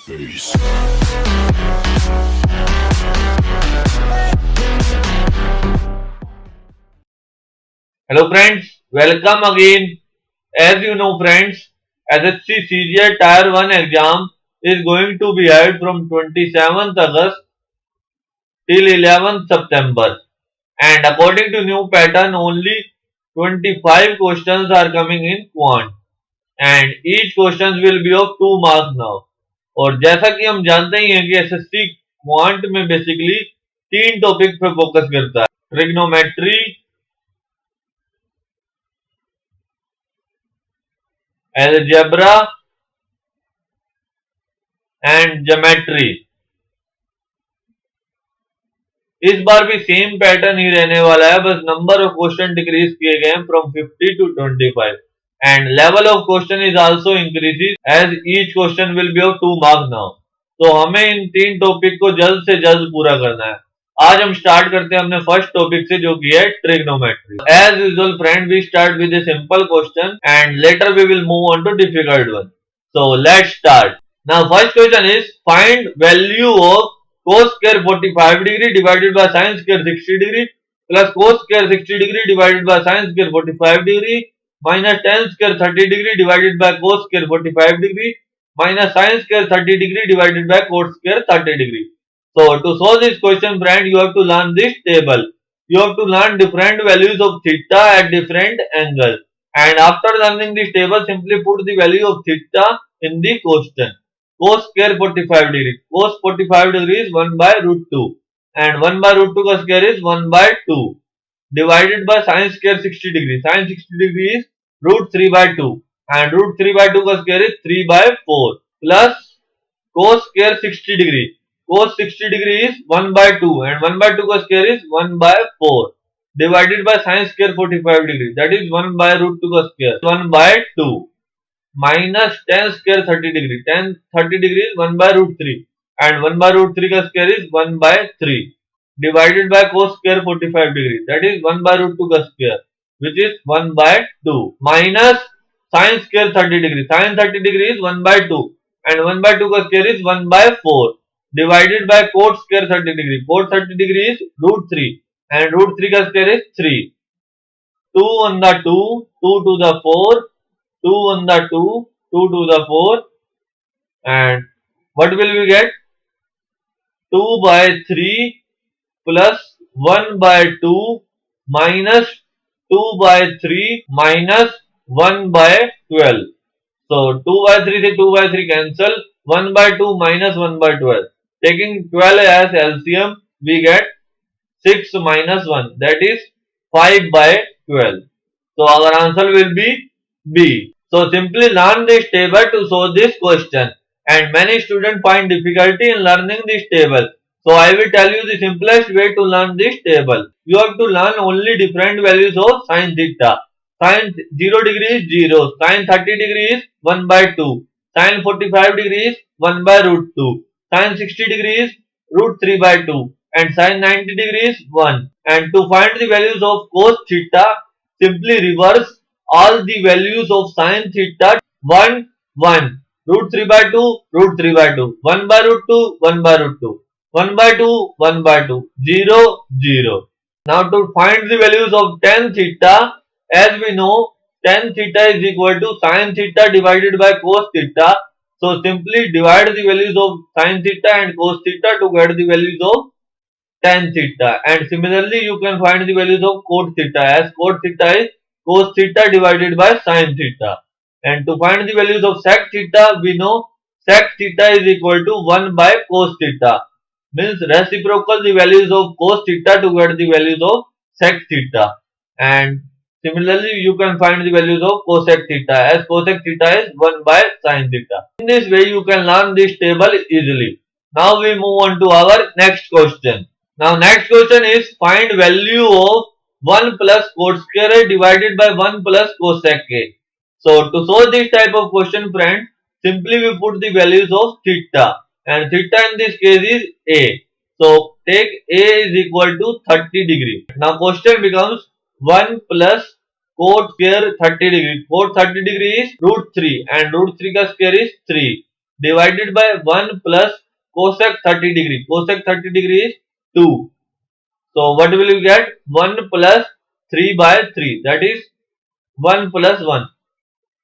face. Hello friends, welcome again. As you know friends, SSC CGI Tier 1 exam is going to be held from 27th August till 11th September, and according to new pattern only 25 questions are coming in quant and each questions will be of 2 marks now. और जैसा कि हम जानते ही हैं कि SSC quant में basically 3 topic पे focus करता है, ट्रिग्नोमेट्री, अलजेब्रा एंड ज्योमेट्री। इस बार भी सेम पैटर्न ही रहने वाला है, बस नंबर ऑफ क्वेश्चन डिक्रीज किए गए हैं from 50 to 25 and level of question is also increases as each question will be of 2 marks now. तो हमें इन 3 टॉपिक को जल्द से जल्द पूरा करना है। आज हम स्टार्ट करते हैं अपने फर्स्ट टॉपिक से, जो कि है trigonometry. As usual friend, we start with a simple question and later we will move on to difficult one. So let's start. Now first question is find value of cos square 45 degree divided by sin square 60 degree plus cos square 60 degree divided by sin square 45 degree minus tan square 30 degree divided by cos square 45 degree minus sin square 30 degree divided by cos square 30 degree. So to solve this question friend, you have to learn this table. You have to learn different values of theta at different angle, and after learning this table simply put the value of theta in the question. Cos square 45 degree. Cos 45 degree is 1 by root 2 and 1 by root 2 का square is 1 by 2 divided by sin square 60 degree. Sin 60 degree is root 3 by 2 and root 3 by 2 का square is 3 by 4 plus cos square 60 degree. Cos 60 degree is 1 by 2 and 1 by 2 का square is 1 by 4 divided by sin square 45 degree, that is 1 by root 2 का square 1 by 2 minus tan square 30 degree. Tan 30 degree is 1 by root 3 and 1 by root 3 का square is 1 by 3 divided by cos square 45 degree, that is 1 by root 2 का square which is 1 by 2 minus sin square 30 degree. Sin 30 degree is 1 by 2 and 1 by 2 का square is 1 by 4 divided by cot square 30 degree. Cot 30 degree is root 3 and root 3 का square is 3. 2 on the 2, 2 to the 4, 2 on the 2, 2 to the 4, and what will we get? 2 by 3 plus 1 by 2 minus 2 by 3 minus 1 by 12. So 2 by 3 से 2 by 3 cancel, 1 by 2 minus 1 by 12. Taking 12 as LCM, we get 6 minus 1, that is 5 by 12. So our answer will be B. So simply learn this table to solve this question, and many students find difficulty in learning this table. So I will tell you the simplest way to learn this table. You have to learn only different values of sin theta. Sin 0 degree is 0, sin 30 degree is 1 by 2, sin 45 degree is 1 by root 2, sin 60 degree is root 3 by 2 and sin 90 degree is 1. And to find the values of cos theta, simply reverse all the values of sin theta. 1 1 root 3 by 2 root 3 by 2 1 by root 2 1 by root 2 1 by 2 1 by 2 0 0. Now to find the values of tan theta, as we know tan theta is equal to sin theta divided by cos theta. So simply divide the values of sin theta and cos theta to get the values of tan theta, and similarly you can find the values of cot theta, as cot theta is cos theta divided by sin theta. And to find the values of sec theta, we know sec theta is equal to 1 by cos theta, means reciprocal the values of cos theta to get the values of sec theta. And similarly you can find the values of cosec theta, as cosec theta is 1 by sin theta. In this way you can learn this table easily. Now we move on to our next question. Now next question is find value of 1 plus cot square A divided by 1 plus cosec A. So to solve this type of question friend, simply we put the values of theta, and theta in this case is A. So take A is equal to 30 degree. Now question becomes 1 plus cot square 30 degree. Cot 30 degree is root 3 and root 3 का square is 3 divided by 1 plus cosec 30 degree. Cosec 30 degree is 2. So what will you get? 1 plus 3 by 3, that is 1 plus 1,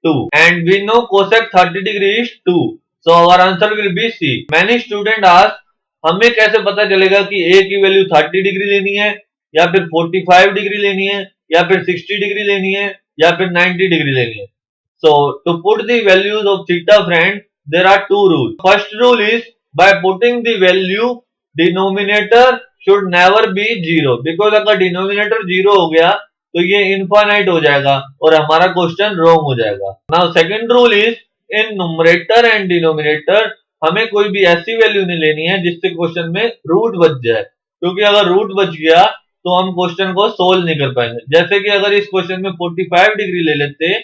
2. And we know cosec 30 degree is 2. So our answer will be C. Many students ask, हमें कैसे पता चलेगा कि A की value 30 degree लेनी है या फिर 45 डिग्री लेनी है या फिर 60 डिग्री लेनी है या फिर 90 डिग्री लेनी है. So to put the values of theta, friend, there are two rules. First rule is by putting the value, denominator should never be 0, because अगर denominator 0 हो गया तो ये इनफाइनाइट हो जाएगा और हमारा क्वेश्चन रॉन्ग हो जाएगा. Now second rule is, in numerator and denominator हमें कोई भी ऐसी वैल्यू नहीं लेनी है जिससे क्वेश्चन में रूट बच जाए, क्योंकि अगर रूट बच गया तो हम क्वेश्चन को सोल्व नहीं कर पाएंगे. जैसे कि अगर इस क्वेश्चन में 45 डिग्री ले लेते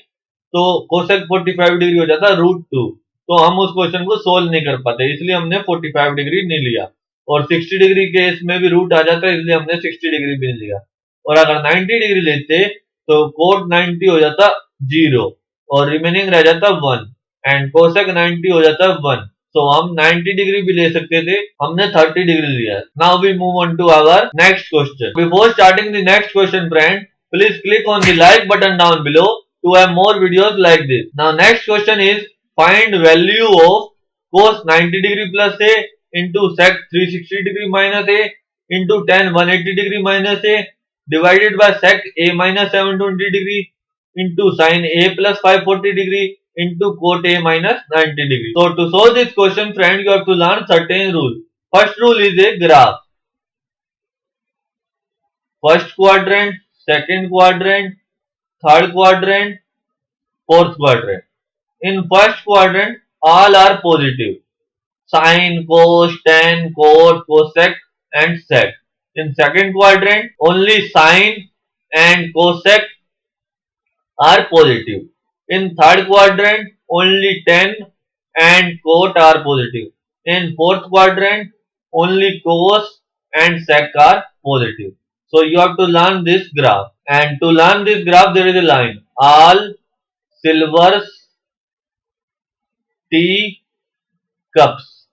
तो कोसेक 45 डिग्री हो जाता √2, तो हम उस क्वेश्चन को सोल्व नहीं कर पाते, इसलिए हमने 45 डिग्री नहीं लिया. और 60 डिग्री केस में भी रूट आ जाता है, इसलिए हमने 60 डिग्री भी नहीं लिया. और अगर 90 डिग्री लेते तो कोट 90 हो जाता 0 और रिमेनिंग रह जाता 1 एंड कोसेक 90 हो जाता 1. तो हम 90 डिग्री भी ले सकते थे, हमने 30 डिग्री लिया. Now we move on to our next question. Before starting the next question, friend, please click on the like button down below to have more videos like this. Now next question is, find value of cos 90 degree plus a into sec 360 degree minus a into tan 180 degree minus a divided by sec a minus 720 degree into sin a plus 540 degree into cot a minus 90 degree. So to solve this question, friend, you have to learn certain rules. First rule is a graph. First quadrant, second quadrant, third quadrant, fourth quadrant. In first quadrant, all are positive. Sine, cos, tan, cot, cosec and sec. In second quadrant, only sine and cosec are positive. In third quadrant, only tan and cot are positive. In fourth quadrant, only cos and sec are positive. So you have to learn this graph. And to learn this graph, there is a line. All silvers, tea, cups.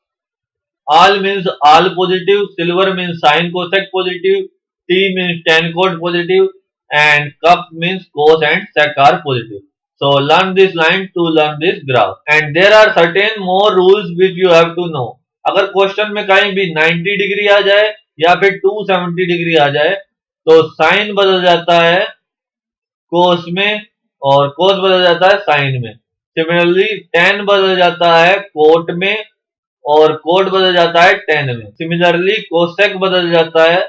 All means all positive, silver means sine cosec positive, tea means tan cot positive, and cup means cos and sec are positive. So learn this line to learn this graph. And there are certain more rules which you have to know. अगर question में कहीं भी 90 degree आ जाए या फिर 270 degree आ जाए तो sign बदल जाता है कोस में और कोस बदल जाता है साइन में. सिमिलरली tan बदल जाता है कोट में और कोट बदल जाता है tan में. सिमिलरली कोसेक बदल जाता है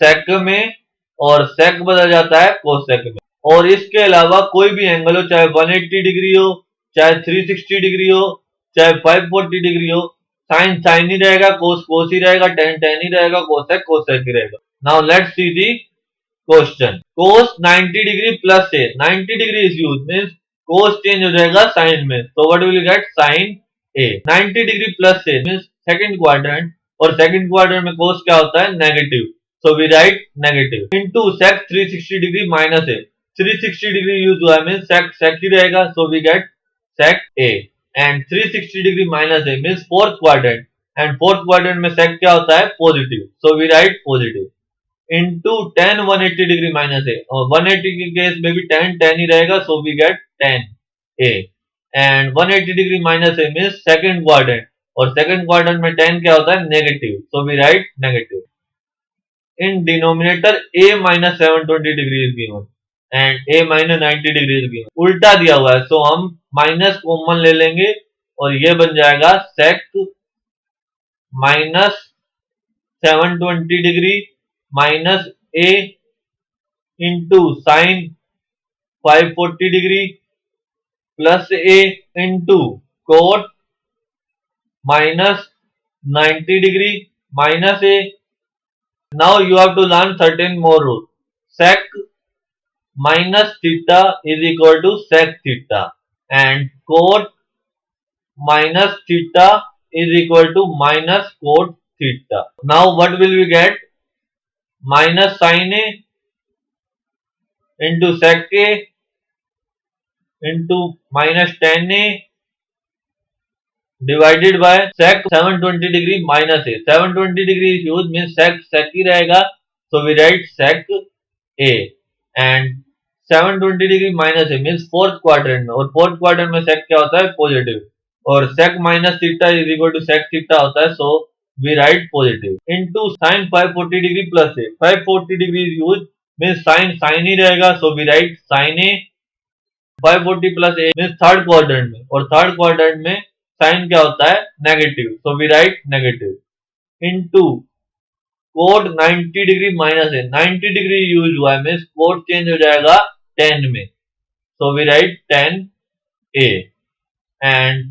सेक में और सेक बदल जाता है कोसेक में. और इसके अलावा कोई भी एंगल हो, चाहे 180 डिग्री हो, चाहे 360 डिग्री हो, चाहे 540 डिग्री हो, साइन साइन ही रहेगा, कोस कोस ही रहेगा, tan tan ही रहेगा, कोसेक कोसेक ही रहेगा. Now let's see the question. cos 90 degree plus A, 90 degree is use means cos change हो जाएगा साइन में, तो what will get sin a. 90 degree plus A means second quadrant, और second quadrant में cos क्या होता है, negative, so we write negative. Into sec 360 degree minus A, 360 degree use हुआ है मींस sec sec ही रहेगा, so we gate sec a. And 360 degree minus A means fourth quadrant, and fourth quadrant में sec क्या होता है, positive, so we write positive. Into tan 180 degree minus A, और 180 के केस में भी tan tan ही रहेगा, so we get tan a. And 180 degree minus A means second quadrant, और सेकंड क्वाड्रेंट में tan क्या होता है, negative, so we write negative. In denominator a minus 720 degree is given and a minus 90 degree is given. उल्टा दिया हुआ है, सो हम माइनस कॉमन ले लेंगे और ये बन जाएगा sec minus 720 degree minus a into sine 540 degree plus a into coat minus 90 degree minus a. Now you have to learn certain more rules. Sec minus theta is equal to sec theta, and cot minus theta is equal to minus cot theta. Now what will we get? Minus sin a into sec a into minus tan a divided by sec 720 degree minus a. 720 degree is used means sec ही रहेगा, so we write sec a, and 720 degree minus a means fourth quadrant में, और fourth quadrant में sec क्या होता है, positive, और sec minus theta is equal to sec theta होता है, so we write positive into sin 540 degree plus a. 540 degree is used means sin ही रहेगा, so we write sin a. 540 plus a means third quadrant में, और third quadrant में sine क्या होता है, negative, so we write negative into cot 90 degree minus है. 90 degree use हुआ है मीन्स कोट चेंज हो जाएगा 10 में, सो वी राइट 10 ए. एंड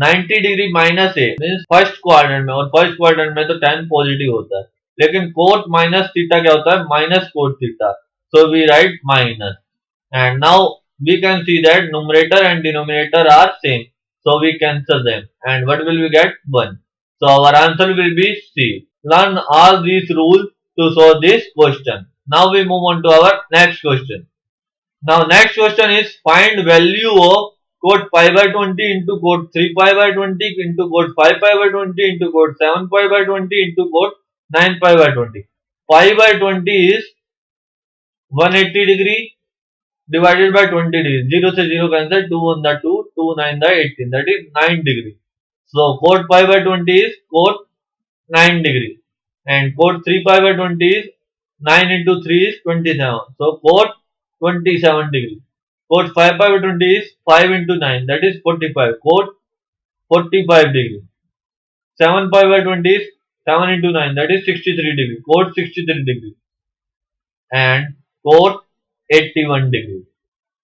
90 degree minus A means first quadrant में, और फर्स्ट क्वाड्रेंट में तो 10 पॉजिटिव होता है, लेकिन कोट माइनस थीटा क्या होता है, minus cot theta, so we write minus. And now we can see that numerator and denominator are same, so we cancel them, and what will we get, 1. So our answer will be C. Learn all these rules to solve this question. Now we move on to our next question. Now next question is find value of cot pi by 20 into cot 3 pi by 20 into cot 5 pi by 20 into cot 7 pi by 20 into cot 9 pi by 20. Pi by 20 is 180 degree divided by 20 degree. 0 से 0 cancel, 2 on the 2, 2 9 the 18, that is 9 degree. So cot pi by 20 is cot 9 degree, and cot 3 pi by 20 is 9 into 3 is 27, so cot 27 degree. Cot 5 pi by 20 is 5 into 9, that is 45, cot 45 degree. 7 pi by 20 is 7 into 9, that is 63 degree, cot 63 degree, and cot 81 degree.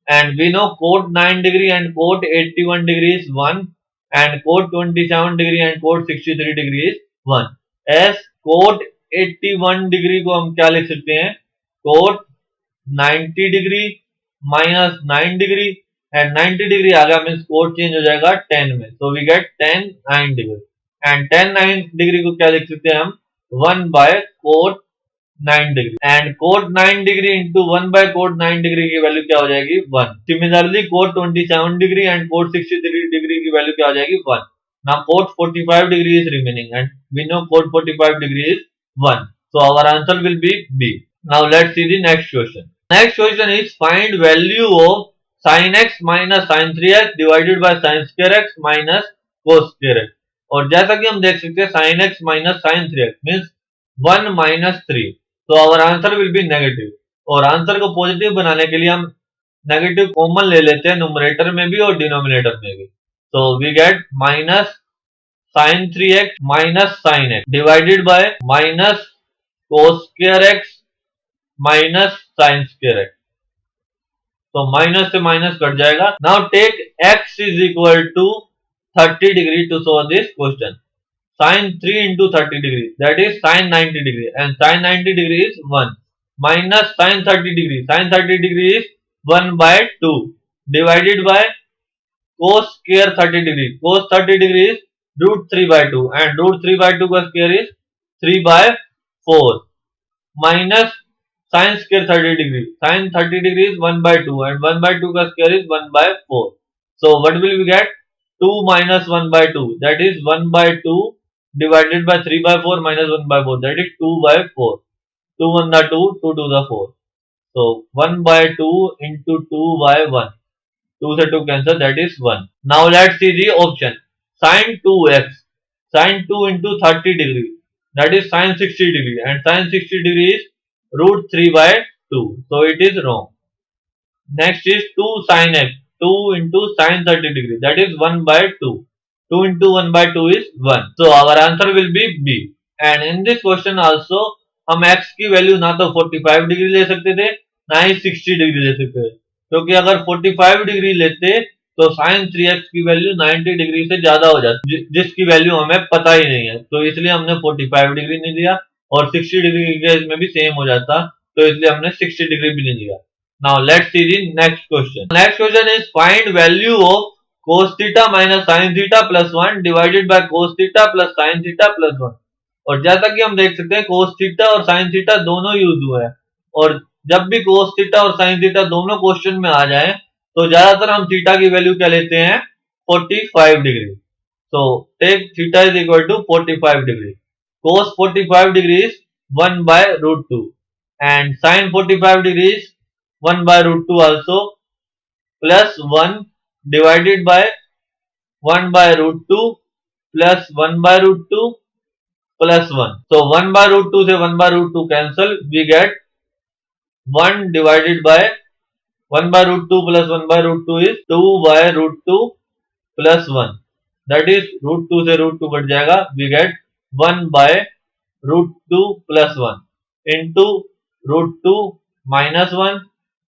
And we know cot 9 degree and cot 81 degree is 1, and cot 27 degree and cot 63 degree is 1. As cot 81 degree को हम क्या लिख सकते हैं, cot 90 degree minus 9 degree, and 90 degree आ गया means cot change हो जाएगा 10 में, so we get 10 9 degree, and 10 9 degree को क्या लिख सकते हैं हम, 1 by cot 9 degree, and cot 9 degree into 1 by cot 9 degree की वैल्यू क्या हो जाएगी, 1. Similarly cot 27 degree and cot 63 degree की वैल्यू क्या हो जाएगी, 1. Now cot 45 degree is remaining, and we know cot 45 degree is 1, so our answer will be B. Now let's see the next question. Next question is find value of sin x minus sin 3x divided by sin square x minus cos square x. और जैसा कि हम देख सकते हैं sin x minus sin 3x means 1 minus 3, तो our answer will be negative, और answer को पॉजिटिव बनाने के लिए हम नेगेटिव कॉमन ले लेते हैं न्यूमरेटर में भी और डिनोमिनेटर में भी, so we get minus sin 3x minus sin x divided by minus cos square x minus sin square x, तो माइनस से माइनस कट जाएगा. Now take x is equal to 30 degree to solve this question. sin 3 into 30 degree, that is sin 90 degree, and sin 90 degree is 1 minus sin 30 degree. Sin 30 degree is 1 by 2 divided by cos square 30 degree. Cos 30 degree is root 3 by 2, and root 3 by 2 का square is 3 by 4 minus sin square 30 degree. Sin 30 degree is 1 by 2, and 1 by 2 का square is 1 by 4. So what will we get? 2 minus 1 by 2, that is 1 by 2 divided by 3 by 4 minus 1 by 4, that is 2 by 4. 2 1 the 2, 2 2 the 4. So 1 by 2 into 2 by 1. 2 से 2 cancel, that is 1. Now let's see the option. Sin 2x. Sin 2 into 30 degree, that is sin 60 degree, and sin 60 degree is root 3 by 2. So it is wrong. Next is 2 sin x. 2 into sin 30 degree, that is 1 by 2. 2 into 1 by 2 is 1. So our answer will be B. And in this question also हम x की value ना तो 45 degree ले सकते थे ना ही 60 degree ले सकते थे, क्योंकि अगर 45 डिग्री लेते तो sin 3x की वैल्यू 90 डिग्री से ज्यादा हो जाती, जिसकी वैल्यू हमें पता ही नहीं है, तो इसलिए हमने 45 डिग्री नहीं लिया, और 60 डिग्री के केस में भी सेम हो जाता, तो इसलिए हमने 60 डिग्री भी नहीं लिया. Now let's see the next question. Next question is find value of cos theta minus sin theta plus 1 divided by cos theta plus sin theta plus 1. और जैसा कि हम देख सकते हैं cos theta और sin theta दोनों यूज हुए हैं, और जब भी cos theta और sin theta दोनों क्वेश्चन में आ जाए तो ज्यादातर हम थीटा की वैल्यू क्या लेते हैं, 45 degree. So take theta is equal to 45 degrees. Cos 45 degrees 1 by root 2 and sin 45 degrees 1 by root 2 also plus 1 divided by 1 by root 2 plus 1 by root 2 plus 1. So 1 by root 2 से 1 by root 2 cancel, we get 1 divided by 1 by root 2 plus 1 by root 2 is 2 by root 2 plus 1. That is root 2 से root 2 cut जाएगा, we get 1 by root 2 plus 1 into root 2 minus 1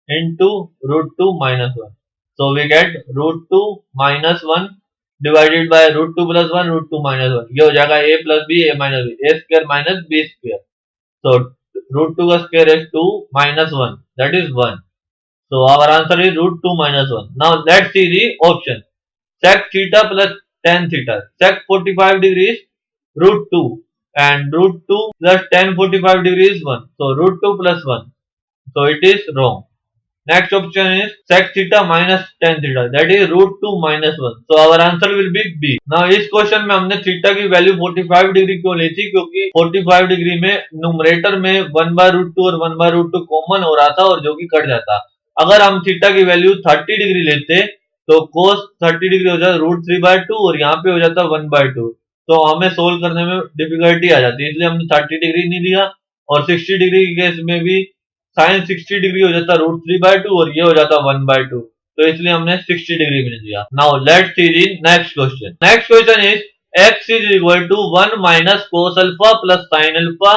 into root 2 minus 1. So we get root 2 minus 1 divided by root 2 plus 1 root 2 minus 1. ये हो जाएगा a plus b a minus b, a square minus b square. So root 2 का square is 2 minus 1, that is 1. So our answer is root 2 minus 1. Now let's see the option. Sec theta plus tan theta. Sec 45 degrees root 2 and root 2 plus tan 45 degrees 1. So root 2 plus 1. So it is wrong. Next option is sec theta minus tan theta, that is root 2 minus 1. So our answer will be B. Now इस question में हमने theta की value 45 degree क्यों ली थी, क्योंकि 45 degree में numerator में 1 by root 2 और 1 बाय रूट 2 कॉमन हो रहा था और जो कि कट जाता. अगर हम थीटा की वैल्यू 30 डिग्री लेते तो cos 30 डिग्री हो जाता रूट 3 बाय 2 और यहाँ पे हो जाता 1 बाय 2. तो हमें सोल्व करने में डिफिकल्टी आ जाती है, इसलिए हमने 30 डिग्री नहीं लिया. और 60 डिग्री के केस में भी साइन 60 डिग्री हो जाता रूट 3 बाय 2 और ये हो जाता 1 बाय 2. तो इसलिए हमने 60 डिग्री में लिया. Now let's see the next question. Next question is x is equal to 1 minus cos alpha plus sine alpha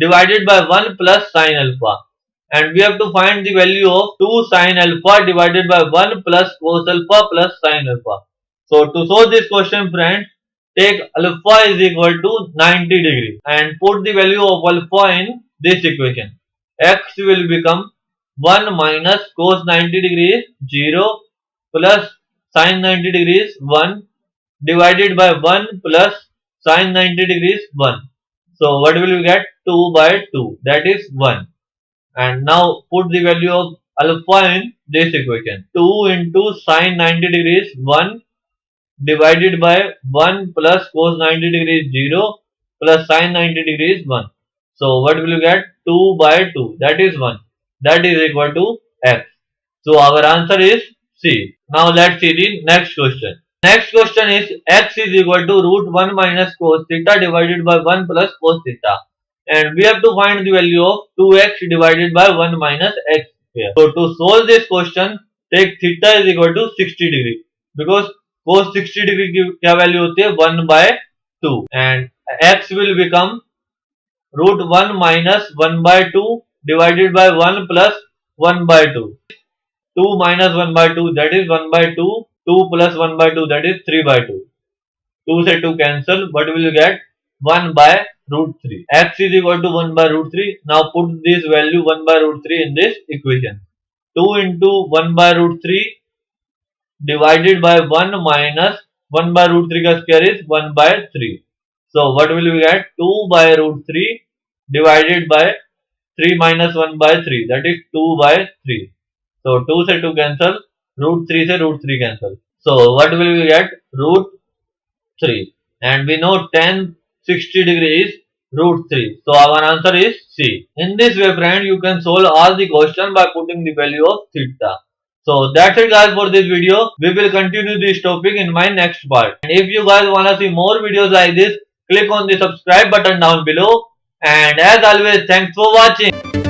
divided by 1 plus sine alpha and we have to find the value of 2 sin alpha divided by 1 plus cos alpha plus sin alpha. So to solve this question, friends, take alpha is equal to 90 degree and put the value of alpha in this equation. X will become 1 minus cos 90 degrees 0 plus sin 90 degrees 1 divided by 1 plus sin 90 degrees 1. So what will we get? 2 by 2, that is 1. And now put the value of alpha in this equation. 2 into sin 90 degrees 1 divided by 1 plus cos 90 degrees 0 plus sin 90 degrees 1. So what will you get? 2 by 2, that is 1. That is equal to x. So our answer is C. Now let's see the next question. Next question is x is equal to root 1 minus cos theta divided by 1 plus cos theta. And we have to find the value of 2x divided by 1 minus x square. So to solve this question, take theta is equal to 60 degree because cos 60 degree की क्या value होती है 1 by 2 and x will become root 1 minus 1 by 2 divided by 1 plus 1 by 2. 2 minus 1 by 2, that is 1 by 2. 2 plus 1 by 2, that is 3 by 2. 2 से 2 cancel, but we will get 1 by root 3. X is equal to 1 by root 3. Now put this value 1 by root 3 in this equation. 2 into 1 by root 3 divided by 1 minus 1 by root 3 का square is 1 by 3. So what will we get? 2 by root 3 divided by 3 minus 1 by 3, that is 2 by 3. So 2 से 2 cancel, root 3 से root 3 cancel. So what will we get? Root 3. And we know tan 60 degree is root 3. So our answer is C. In this way, friend, you can solve all the question by putting the value of theta. So that's it guys for this video. We will continue this topic in my next part. And if you guys wanna see more videos like this, click on the subscribe button down below. And as always, thanks for watching.